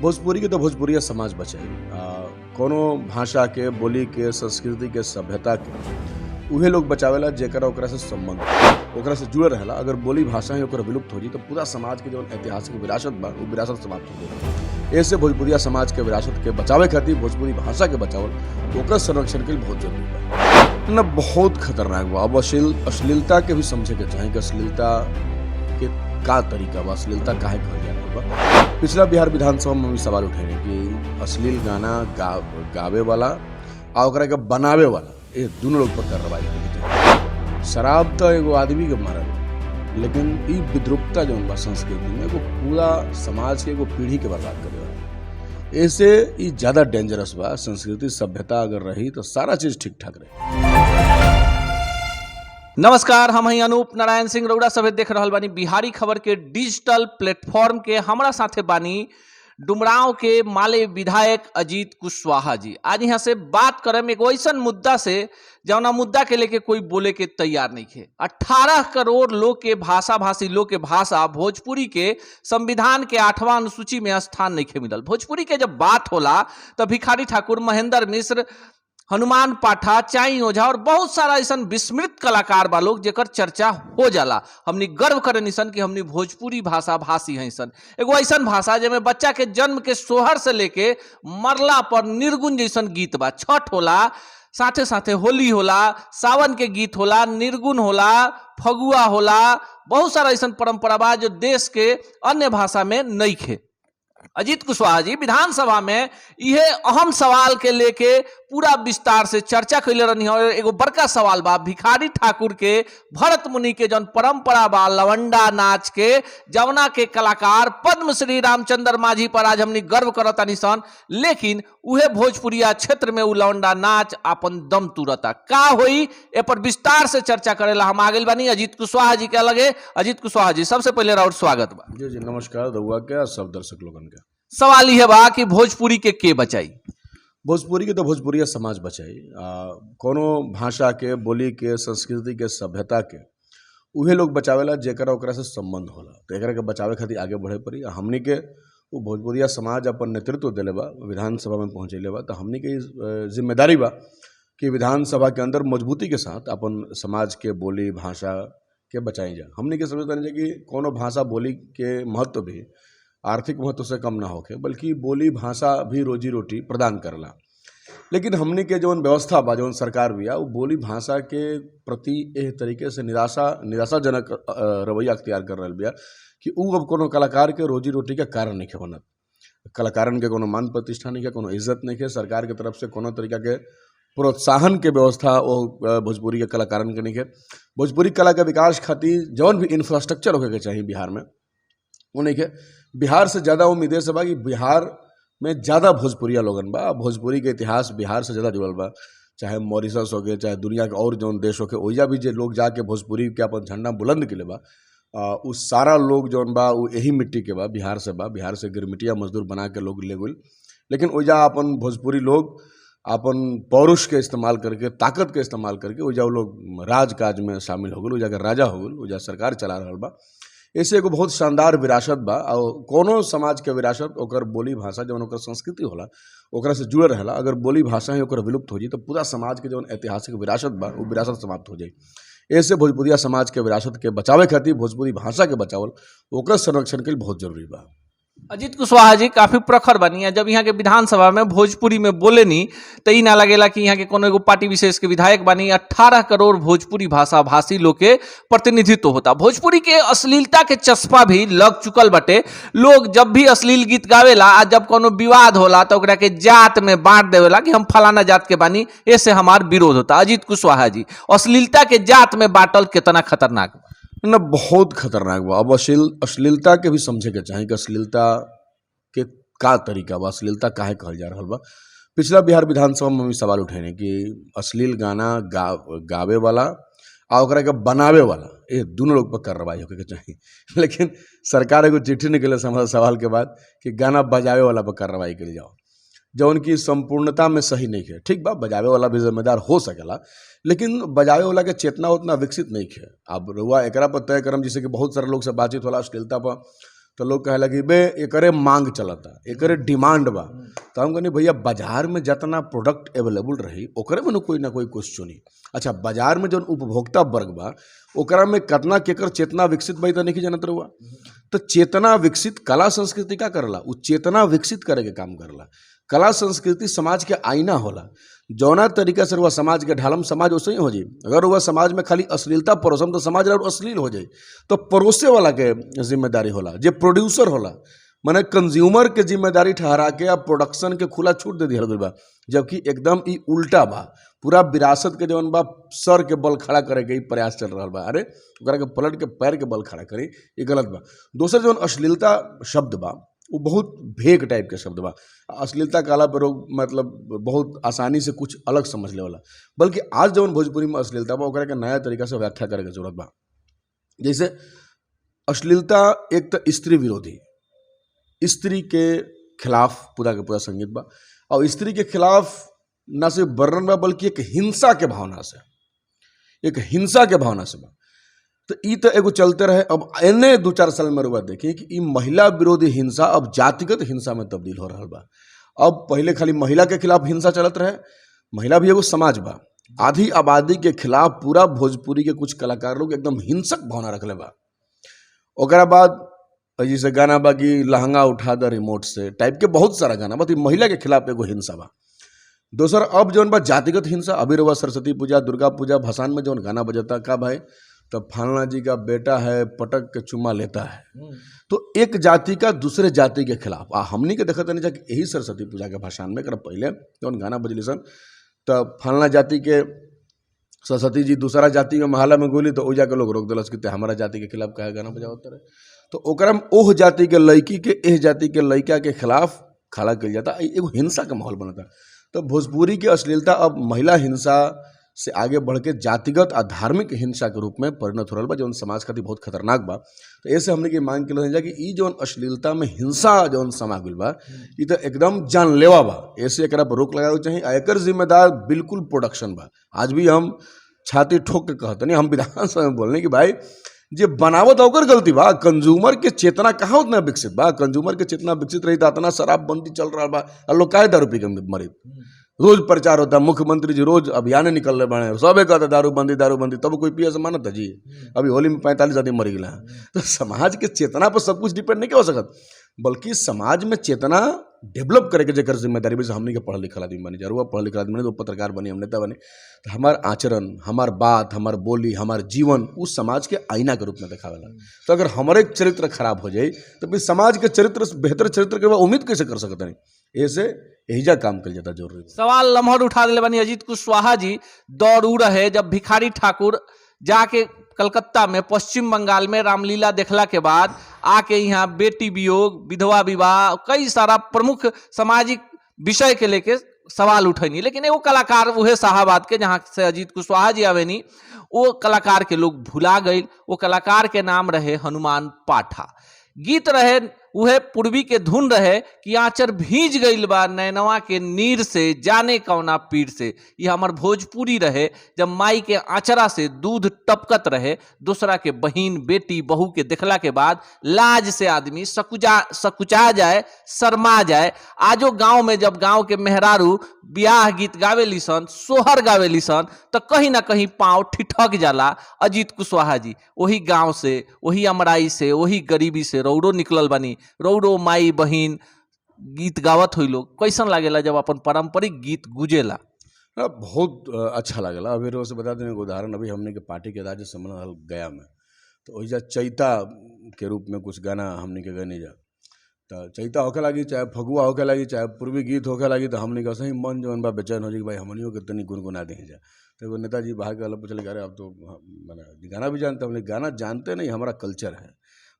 भोजपुरी के तो भोजपुरिया समाज बचाई कोनो भाषा के, बोली के, संस्कृति के, सभ्यता के उहे लोग बचावेला जेकरा ओकरा से संबंध ओकरा से जुड़े रहेला। अगर बोली भाषा ही ओकरा विलुप्त हो जी तो पूरा समाज के जो ऐतिहासिक विरासत बा वो विरासत समाप्त हो जाए। ऐसे भोजपुरिया समाज के विरासत के बचावे खातिर भोजपुरी भाषा के बचावल ओकर संरक्षण के लिए बहुत जरूरी बा। ना बहुत खतरनाक बा। अब अश्लीलता के भी समझे के चाही कि अश्लीलता के का तरीका बा, अश्लीलता काहे कहल जात बा। पिछला बिहार विधानसभा में भी सवाल उठे कि अश्लील गाना गावे वाला आ ओकरा के बनावे वाला ये दोनों लोग पर कार्रवाई होनी चाहिए। शराब तो एगो आदमी के मारल, लेकिन ई विद्रुपता जो बा संस्कृति में एगो पूरा समाज के एगो पीढ़ी के बर्बाद करे वाला। ऐसे ई ज्यादा डेंजरस बा। संस्कृति सभ्यता अगर रही तो सारा चीज ठीक ठाक रहे। नमस्कार, हम हैं अनूप नारायण सिंह। रउरा सभे देख रहल बानी बिहारी खबर के डिजिटल प्लेटफॉर्म के। हमरा साथे बानी डुमरांव के माले विधायक अजीत कुशवाहा जी। आज यहाँ से बात करम एक ऐसा मुद्दा से जौना मुद्दा के लेके कोई बोले के तैयार नहीं है। 18 करोड़ लोग के भाषा भाषी लोग के भाषा भोजपुरी के संविधान के 8वां अनुसूची में स्थान नहीं है मिलल। भोजपुरी के जब बात होला तो भिखारी ठाकुर, महेंद्र मिश्र, हनुमान पाठा, चाई ओझा और बहुत सारा ऐसा विस्मृत कलाकार बा लोग जेकर चर्चा हो जाला। हमनी गर्व करे निसन कि हमनी भोजपुरी भाषा भाषी हैं सन। एगो ऐसा भाषा जेमे बच्चा के जन्म के सोहर से लेके मरला पर निर्गुण जैसन गीत बा। छठ होला, साथे साथे होली होला, सावन के गीत होला, निर्गुण होला, फगुआ होला, बहुत सारा ऐसा परंपरा बा जो देश के अन्य भाषा में नहीं खे। अजीत कुशवाहा जी विधानसभा में यह अहम सवाल के लेके पूरा विस्तार से चर्चा कैले रहनी है। एगो बड़का सवाल बा भिखारी ठाकुर के, भरत मुनि के जौन परंपरा बा लवंडा नाच के, जवना के कलाकार पद्मश्री रामचंद्र माझी पर आज हमनी गर्व करता निसन, लेकिन उहे भोजपुरिया क्षेत्र में उ लवंडा नाच अपन दम तुरता। का होई ए पर विस्तार से चर्चा करेला हम आगे बानी अजीत कुशवाहा जी के अलगे। अजीत कुशवाहा जी, सबसे पहले राउर स्वागत बा। जी जी नमस्कार रउआ के सब दर्शक लोगन के। सवाल यह बा कि भोजपुरी के बचाई? भोजपुरी के तो भोजपुरिया समाज बचाई कोनो भाषा के, बोली के, संस्कृति के, सभ्यता के उहे लोग बचावेला जेकरा ओकरा से संबंध होला। तो एकरा के बचावे खातिर आगे बढ़े पड़ी। हमनी के वो भोजपुरिया समाज अपन नेतृत्व देले बा, विधानसभा में पहुँचेले बा। तो हमनी के जिम्मेदारी बा कि विधानसभा के अंदर मजबूती के साथ अपन समाज के बोली भाषा के बचाई जाए। हमनी के समझते हैं कि कोनो भाषा बोली के महत्व भी आर्थिक महत्व से कम ना होके, बल्कि बोली भाषा भी रोजी रोटी प्रदान करला। लेकिन हमनी के जौन व्यवस्था बा, जौन सरकार भी वो बोली भाषा के प्रति एह तरीके से निराशाजनक रवैया अख्तियार कर रहा बिया कि उ अब कोनो कलाकार के रोजी रोटी के कारण नहीं है बनत। कलाकारन के कोनो मान प्रतिष्ठा नहीं है, कोनो इज्जत नहीं है। सरकार के तरफ से कोनो तरीका के प्रोत्साहन के व्यवस्था वो भोजपुरी के कलाकारन के नहीं है। भोजपुरी कला के विकास खातिर जौन भी इंफ्रास्ट्रक्चर होके के चाहिए बिहार में वो नहीं है। बिहार से ज़्यादा उम्मीदें से बा कि बिहार में ज़्यादा भोजपुरिया लोगन बा। भोजपुरी के इतिहास बिहार से ज़्यादा जुड़ल बा। चाहे मॉरिशस हो गए, चाहे दुनिया के और जौन देश हो के, ओइजा भी जो लोग जाके भोजपुरी के अपन झंडा बुलंद के ले बा, उस सारा लोग जौन बा वो यही मिट्टी के बा, बिहार से बा। बिहार से गिरमिटिया मजदूर बना के लोग ले गए, लेकिन ओइजा अपन भोजपुरी लोग अपन पौरुष के इस्तेमाल करके, ताकत के इस्तेमाल करके ओइजा वो लोग राजकाज में शामिल हो गए, ओइजा के राजा हो गए, ओइजा सरकार चला रहा बा। ऐसे एगो बहुत शानदार विरासत बा। और कोनो समाज के विरासत ओकर बोली भाषा जौन ओकर संस्कृति होला ओकरा से जुड़े रहेला। अगर बोली भाषा ही ओकर विलुप्त हो जी तो पूरा समाज के जौन ऐतिहासिक विरासत बा वो विरासत समाप्त हो जाए। ऐसे भोजपुरिया समाज के विरासत के बचावे खातिर भोजपुरी भाषा के बचावल ओकर संरक्षण के लिए बहुत जरूरी बा। अजीत कुशवाहा जी काफी प्रखर बनी है। जब यहाँ के विधानसभा में भोजपुरी में बोले नहीं तो ई ना लगेला कि यहाँ के कोनो एगो पार्टी विशेष के विधायक बनी। 18 करोड़ भोजपुरी भाषा भाषी लोग के प्रतिनिधित्व होता। भोजपुरी के अश्लीलता के चस्पा भी लग चुकल बटे। लोग जब भी अश्लील गीत गावेला आ जब कोनो विवाद होला तो ओकरा के जात में बांट देवेला कि हम फलाना जात के बानी, ऐसे हमार विरोध होता। अजीत कुशवाहा जी, अश्लीलता के जात में बांटल कितना खतरनाक बा? ना बहुत खतरनाक बा। अब अश्लीलता के भी समझे के चाही कि अश्लीलता के का तरीका बा, अश्लीलता काहे कहल जा रहा बा। पिछला बिहार विधानसभा में भी सवाल उठे कि अश्लील गाना गावे वाला आ ओकरा के बनावे वाला ये दोनों लोग पर कार्रवाई होके के चाही। लेकिन सरकार एगो चिट्ठी निकले सवाल के बाद कि गाना बजावे वाला पर कार्रवाई के लिए जाओ, जौन की संपूर्णता में सही नहीं है। ठीक बा, बजावे वाला भी जिम्मेदार हो सकेला, लेकिन बजावे वाला के चेतना उतना विकसित नहीं है। अब रुआ एकरा पर तय करम, जैसे कि बहुत सारे लोग से बातचीत होला अश्लीलता पर, तो लोग कहे लगी बे एकरे मांग चलता, एकरे डिमांड बा। तो हम कहनी भैया बाजार में जितना प्रोडक्ट अवेलेबल रही ओकरे में कोई ना कोई क्वेश्चन। अच्छा, बाजार में जो उपभोक्ता वर्ग बा ओकरा में कितना केकर चेतना विकसित भाई तो नहीं जानत रहुआ। तो चेतना विकसित कला संस्कृति का करला, उ चेतना विकसित करे के काम करला। कला संस्कृति समाज के आईना होला, जौना तरीका से वह समाज के ढालम समाज वैसे ही हो जाए। अगर वह समाज में खाली अश्लीलता परोसम तो समाज और अश्लील हो जाए। तो परोसे वाला के जिम्मेदारी होला, जे प्रोड्यूसर होला माने कंज्यूमर के जिम्मेदारी ठहरा के अब प्रोडक्शन के खुला छूट दे दिया बा, जबकि एकदम ई उल्टा बा। पूरा विरासत के जौन बा सर के बल खड़ा करे के प्रयास चल रहा बा। अरे ओकरा के पलट के पैर के बल खड़ा करी, ये गलत बा। दोसर जौन अश्लीलता शब्द बा वो बहुत भेग टाइप के शब्द बा। अश्लीलता काला पर लोग मतलब बहुत आसानी से कुछ अलग समझ ले वाला, बल्कि आज जौन भोजपुरी में अश्लीलता बा ओकरा के नया तरीका से व्याख्या करे के जरूरत बा। जैसे अश्लीलता एक तो स्त्री विरोधी, स्त्री के खिलाफ पूरा के पूरा संगीत बा, और स्त्री के खिलाफ न सिर्फ वर्णन बा बल्कि एक हिंसा के भावना से, एक हिंसा के भावना से बा। तो ई तो एगो चलते रहे। अब एने 2-4 साल में रुआ देखिए कि ई महिला विरोधी हिंसा अब जातिगत हिंसा में तब्दील हो रहा बा। अब पहले खाली महिला के खिलाफ हिंसा चलत रहे, महिला भी एगो समाज बा, आधी आबादी के खिलाफ पूरा भोजपुरी के कुछ कलाकार लोग एकदम हिंसक भावना रखले बा। ओकरा बाद जैसे गाना बा कि लहंगा उठा द रिमोट से टाइप के बहुत सारा गाना बा, तो महिला के खिलाफ एगो हिंसा बा। दोसर अब जौन बा जातिगत हिंसा, अभी रहुआ सरस्वती पूजा दुर्गा पूजा भसान में जौन गाना बजता का भाई तो फलाना जी का बेटा है पटक के चुम्मा लेता है। तो एक जाति का दूसरे जाति के खिलाफ हमनी के देखते नहीं कि यही सरस्वती पूजा के भाषण में कर पहले जौन गाना बजली सन तो फलाना जाति के सरस्वती जी दूसरा जाति में मोहल्ला में गोली तो ओजा के लोग रोक दिलस कि हमारा जाति के खिलाफ कहे गाना बजावत रहे। तो ओकरा में ओह जाति के लड़की के एह जाति के लड़का के खिलाफ खड़ा कल जाता, एगो हिंसा का माहौल बनता। तो भोजपुरी की अश्लीलता अब महिला हिंसा से आगे बढ़ के जातिगत और धार्मिक हिंसा के रूप में परिणत हो रहा बा, जौन समाज खातिर बहुत खतरनाक बा। तो ऐसे हमने की मांग के जा कि ई जौन अश्लीलता में हिंसा जौन समा गइल बा ई तो एकदम जानलेवा बा, ऐसे एकरा पर रोक लगावे चाहिए। एकर जिम्मेदार बिल्कुल प्रोडक्शन बा। आज भी हम छाती ठोक के कहते नहीं, हम विधानसभा में बोलने कि भाई जे बनावत ओकर गलती बा, कंज्यूमर के चेतना कहाँ उतना विकसित बा। कंज्यूमर के चेतना विकसित रही तो इतना शराबबंदी चल रहा बा, और लोग काहे दारू पी के मरी। रोज प्रचार होता, मुख्यमंत्री जी रोज अभियान निकल रहे बने, सब कहते दारूबंदी दारूबंदी, तब कोई पिए से मानत है जी। अभी होली में 45 आदमी मर गया। तो समाज के चेतना पर सब कुछ डिपेंड नहीं हो सकत, बल्कि समाज में चेतना डेवलप करे के जेकर जिम्मेदारी भी हमने के पढ़ल लिखल आदमी बनी, जरूर पढ़ल लिखल आदमी बने तो पत्रकार बनी, हम नेता बने। तो हमार आचरण, हमार बात, हमार बोली, हमार जीवन उस समाज के आईना के रूप में दिखावेला। तो अगर हमारे चरित्र खराब हो जाए तो फिर समाज के चरित्र बेहतर चरित्र के उम्मीद कैसे कर सकते हैं। ऐसे एहिजा काम कर जाता जरूरी। सवाल लम्हर उठा दिले बनी अजीत कुशवाहा जी। दौड़ू रहे जब भिखारी ठाकुर जाके कलकत्ता में पश्चिम बंगाल में रामलीला देखला के बाद आके यहाँ बेटी वियोग, विधवा विवाह, कई सारा प्रमुख सामाजिक विषय के लेके सवाल उठैनी। लेकिन एगो कलाकार उहे शाहबाद के जहाँ से अजीत कुशवाहा जी आवेनी, वो कलाकार के लोग भुला गए। वो कलाकार के नाम रहे हनुमान पाठा। गीत रहे उहे पूर्वी के धुन रहे कि आंचर भीज गईल बा नैनवा के नीर से, जाने कौना पीर से। ये हमार भोजपुरी रहे जब माई के आंचरा से दूध टपकत रहे, दूसरा के बहिन बेटी बहू के देखला के बाद लाज से आदमी सकुचा जाए, शर्मा जाए। आजो गांव में जब गांव के मेहरारू ब्याह गीत गावे लिसन, सोहर गावे लिसन, तो कहीं ना कहीं पाँव ठिठक जाला। अजीत कुशवाहा जी वही गांव से, वही अमराई से, वही गरीबी से रौड़ो निकलल बनी। रौड़ो माई बहिन गीत गावत हुई लोग, कैसन लागेला जब अपन पारंपरिक गीत गुजेला? बहुत अच्छा लगेला। अभी रोज बता दें एक उदाहरण, अभी हमने के पार्टी के राज्य सम्मेलन गया में, तो वही चैता के रूप में कुछ गाना हमने के गने जा, तो चैता होके लगी, चाहे फगुआ होके लगी, चाहे पूर्वी गीत होके लगी, तो हमने का सही मन जो बा बेचैन हो जाए कि भाई हमनियों के तनी गुनगुना दें जा। तो वो नेताजी बाहर के अलग पूछले, अरे अब तो मैंने गाना भी जानते, हमने गाना जानते नहीं, हमारा कल्चर है,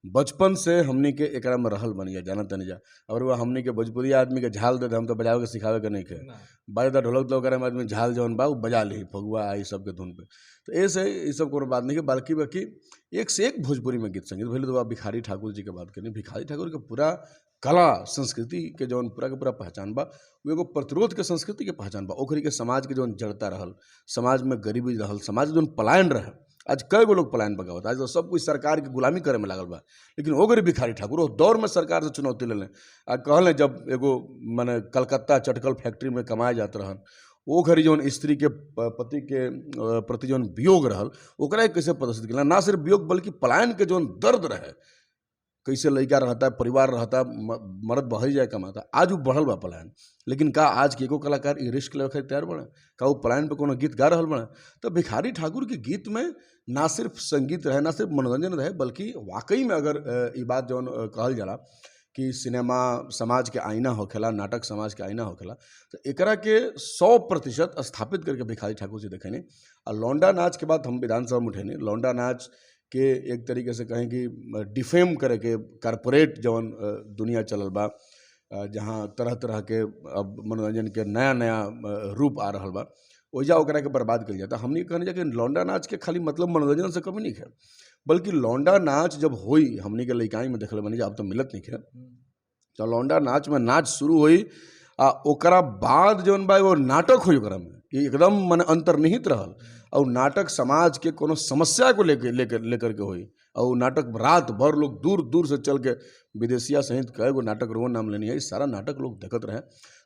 बचपन से हमनी के एकरा में रहल बनी जा, जानत नहीं जा। और वह हमनी के भोजपुरी आदमी के झाल दे, हम तो बजावे के सिखावे के नहीं खे, बाजा ढोलक तो में आदमी झाल जौन बा बजा ली फगुआ आई सब के धुन पे। तो ऐसे ये सब को बात नहीं है, बाकी एक से एक भोजपुरी में गीत संगीत भले। तो आप भिखारी ठाकुर जी के बात करें, भिखारी ठाकुर के पूरा कला संस्कृति के जौन पूरा के पूरा पहचान बा, वो एगो प्रतिरोध के संस्कृति के पहचान बा। ओकरी के समाज के जौन जड़ता रहल, समाज में गरीबी रहल, समाज जौन पलायन रहे, आज कई गो लोग पलायन पर गावत, आज तो सब कुछ सरकार की गुलामी करे में लागल बा। लेकिन ओगरी भिखारी ठाकुर उस दौर में सरकार से चुनौती लेने आ कहले, जब एगो माने कलकत्ता चटकल फैक्ट्री में कमाए जात रहन, वो घड़ी जौन स्त्री के पति के प्रति जौन वियोग रहल ओकरा कैसे प्रदर्शित किया, ना सिर्फ वियोग बल्कि पलायन के जौन दर्द रहे, कैसे लड़का रहता, परिवार रहता, मर्द बहल जाए कमाता, आज वो बढ़ल बा पलायन। लेकिन का आज के एगो कलाकार ई रिस्क लेवे खातिर तैयार बने? का वो पलायन पे कोनो गीत गा रहल बने? तो भिखारी ठाकुर के गीत में ना सिर्फ संगीत रहे, ना सिर्फ मनोरंजन रहे, बल्कि वाकई में अगर ये बात जौन कहल जाला कि सिनेमा समाज के आईना होखेला, नाटक समाज के आईना होखेला, तो एकरा के 100% स्थापित करके भिखारी ठाकुर जी देखेनी। और लौंडा नाच के बाद हम विधानसभा में उठेनी, लौंडा नाच के एक तरीके से कहें कि डिफेम करे के कारपोरेट जौन दुनिया चलल बा, जहाँ तरह तरह के अब मनोरंजन के नया नया रूप आ रहल बा, ओइजा ओकरा के बर्बाद कल जाता। हमने कहने जा कि लौंडा नाच के खाली मतलब मनोरंजन से कमी नहीं है, बल्कि लौंडा नाच जब होई, हमने के लइकाई में देखल बनी, अब तो मिलत नहीं है, तो लौंडा नाच में नाच शुरू होई आ ओकरा बाद जौन बा वो नाटक होई, ओकरा में एकदम मन अंतर्निहित रहल, और नाटक समाज के कोनो समस्या को लेकर के होई, और नाटक रात भर लोग दूर दूर से चल के विदेशिया सहित कई गो नाटक रोवन नाम लेनी है, सारा नाटक लोग देखत रहे।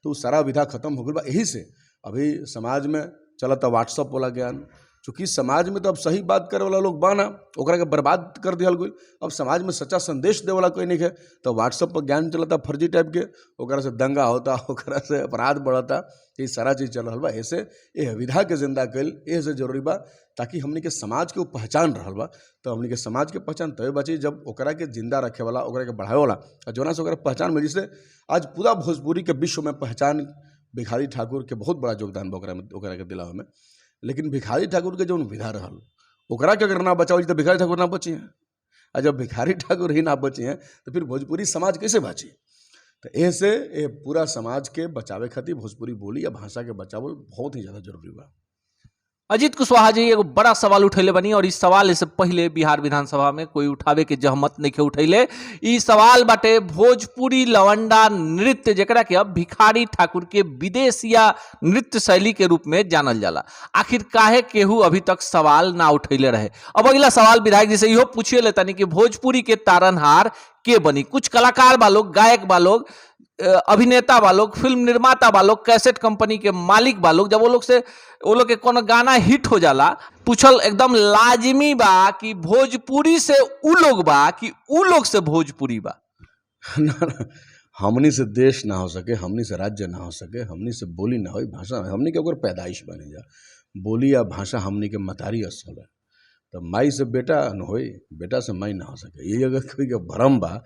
तो सारा विधा खत्म हो गई बा। यही से अभी समाज में चलता व्हाट्सअप वाला ज्ञान, चूँकि समाज में तो अब सही बात करे वाला लोग बाना, ओकरा के बर्बाद कर दिया गई। अब समाज में सच्चा संदेश दे वाला कोई नहीं है, तो व्हाट्सअप पर ज्ञान चलता फर्जी टाइप के, ओकरा से दंगा होता, ओकरा से अपराध बढ़ता, ये सारा चीज़ चल रहा बा। ऐसे ये विधा के जिंदा कल ऐसे जरूरी बा, ताकि हमने के समाज के पहचान रहल बा। तो हमने के समाज के पहचान तय बची जब ओकरा के जिंदा रखे वाला, ओकरा के बढ़ावे वाला, और जोना से ओकरा पहचान मिली से आज पूरा भोजपुरी के विश्व में पहचान भिखारी ठाकुर के बहुत बड़ा योगदान बा ओकरा के दिलावे में। लेकिन भिखारी ठाकुर के जौन विधा रहल, ओकरा के अगर ना बचावल तो भिखारी ठाकुर ना बची हैं, और जब भिखारी ठाकुर ही ना बची हैं तो फिर भोजपुरी समाज कैसे बची? तो ऐसे ये पूरा समाज के बचावे खातिर भोजपुरी बोली या भाषा के बचावल बहुत ही ज़्यादा जरूरी बा। अजीत कुशवाहा जी एगो बड़ा सवाल उठैले बनी, और इस सवाल से पहले बिहार विधानसभा में कोई उठावे के जहमत नहीं के उठैले। ई सवाल बाटे भोजपुरी लवंडा नृत्य, जेकरा के अब भिखारी ठाकुर के विदेशिया नृत्य शैली के रूप में जानल जाला, आखिर काहे केहू अभी तक सवाल ना उठैले रहे। अब अगला सवाल विधायक जी से इहो पूछिए लेता नहीं कि भोजपुरी के तारनहार के बनी? कुछ कलाकार बा लोग, गायक बा लोग, अभिनेता बा लोग, फिल्म निर्माता बा लोग, कैसेट कंपनी के मालिक बा लोग, जब वो लोग के कोनो गाना हिट हो जाला, पूछल एकदम लाजिमी बा कि भोजपुरी से उ लोग बा कि उ लोग से भोजपुरी बा? ना, हमनी से देश ना हो सके, हमनी से राज्य ना हो सके, हमनी से बोली ना हो, भाषा हमनी के ओकर पैदाइश बने जा। बोली या भाषा हमनी के मतारी असल है, तो माई से बेटा न होई, बेटा से माई ना हो सके। ये अगर कोई के भरम बा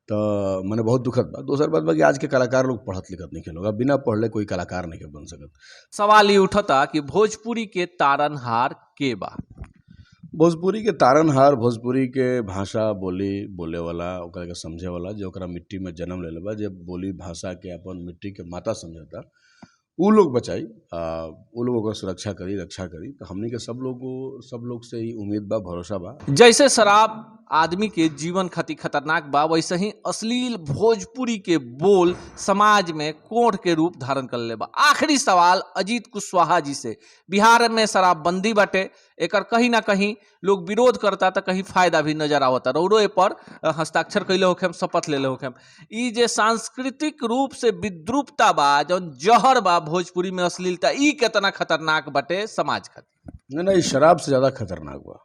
तो मैंने बहुत दुखद बा। दूसर बात बा कि आज के कलाकार लोग पढ़त लिखत नहीं खेलोगा, बिना पढ़ले कोई कलाकार नहीं के बन सकत। सवाल ये उठता कि भोजपुरी के तारनहार के बा? भोजपुरी के तारनहार भोजपुरी के भाषा बोली बोले वाला, ओकरा के समझे वाला, जो ओकरा मिट्टी में जन्म ले बा, जब बोली भाषा के अपन मिट्टी के माता समझता, उ लोग बचाई, उ लोगों को सुरक्षा करी, रक्षा करी। तो हमनी के सब लोग से ही उम्मीद बा, भरोसा बा। जैसे शराब आदमी के जीवन खातिर खतरनाक बा, वैसे ही अश्लील भोजपुरी के बोल समाज में कोढ़ के रूप धारण कर ले बा। आखिरी सवाल अजीत कुशवाहा जी से, बिहार में शराबबंदी बाटे, एकर कहीं ना कहीं लोग विरोध करता, तो कहीं फायदा भी नजर आवता, रौरो ए पर हस्ताक्षर कैले होखेम, शपथ लेले होखेम। ई जे सांस्कृतिक रूप से विद्रूपता बा, जौन जहर बा भोजपुरी में अश्लीलता, ई कितना खतरनाक बाटे समाज खातिर? नहीं, शराब से ज़्यादा खतरनाक बा।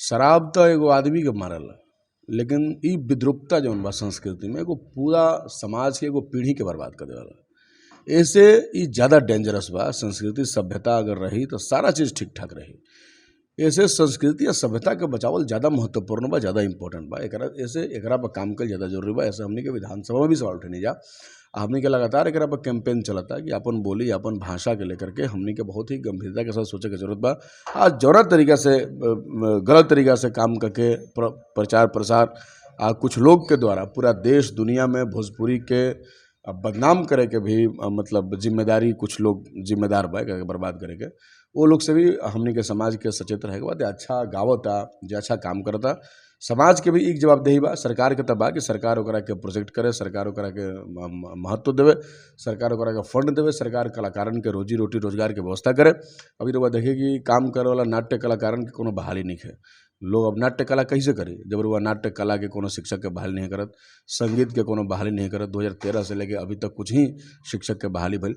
शराब तो एगो आदमी के मारला, लेकिन ई विद्रूपता जौन बा संस्कृति में एगो पूरा समाज के एगो पीढ़ी के बर्बाद कर देवाला। ऐसे ई ज़्यादा डेंजरस बा। संस्कृति सभ्यता अगर रही तो सारा चीज़ ठीक ठाक रही। ऐसे संस्कृति या सभ्यता के बचावल ज़्यादा महत्वपूर्ण बा, ज़्यादा इंपॉर्टेंट बा। एकरा पर काम कर ज़्यादा जरूरी बा। ऐसे हमने के विधानसभा में भी सवाल उठे जा, हमने के लगातार एकरा पर कैंपेन चलता कि अपन बोली अपन भाषा के लेकर के हमने के बहुत ही गंभीरता के साथ सोचे की जरूरत बा। आज जौना तरीका से गलत तरीका से काम करके प्रचार प्रसार कुछ लोग के द्वारा पूरा देश दुनिया में भोजपुरी के बदनाम करे के भी मतलब जिम्मेदारी कुछ लोग जिम्मेदार बा बर्बाद करे के, वो लोग से भी हमने के समाज के सचेत रहे के बाद अच्छा गावता, जो अच्छा काम करता, समाज के भी एक जवाबदेही बा, सरकार के तब बा कि सरकार ओकरा के प्रोजेक्ट करे, सरकार ओकरा के महत्व देवे, सरकार ओकरा के फंड देवे, सरकार कलाकारन के रोजी रोटी रोजगार के व्यवस्था करे। अभी तो देखिए कि काम करे वाला नाट्य कलाकारन के कोनो बहाली नहीं है। लोग अब नाट्य कला कैसे करी जब वह नाट्य कला के कोनो शिक्षक के बहाली नहीं करत, संगीत के कोनो बहाली नहीं करत। 2013 से लेके अभी तक कुछ ही शिक्षक के बहाली भइल।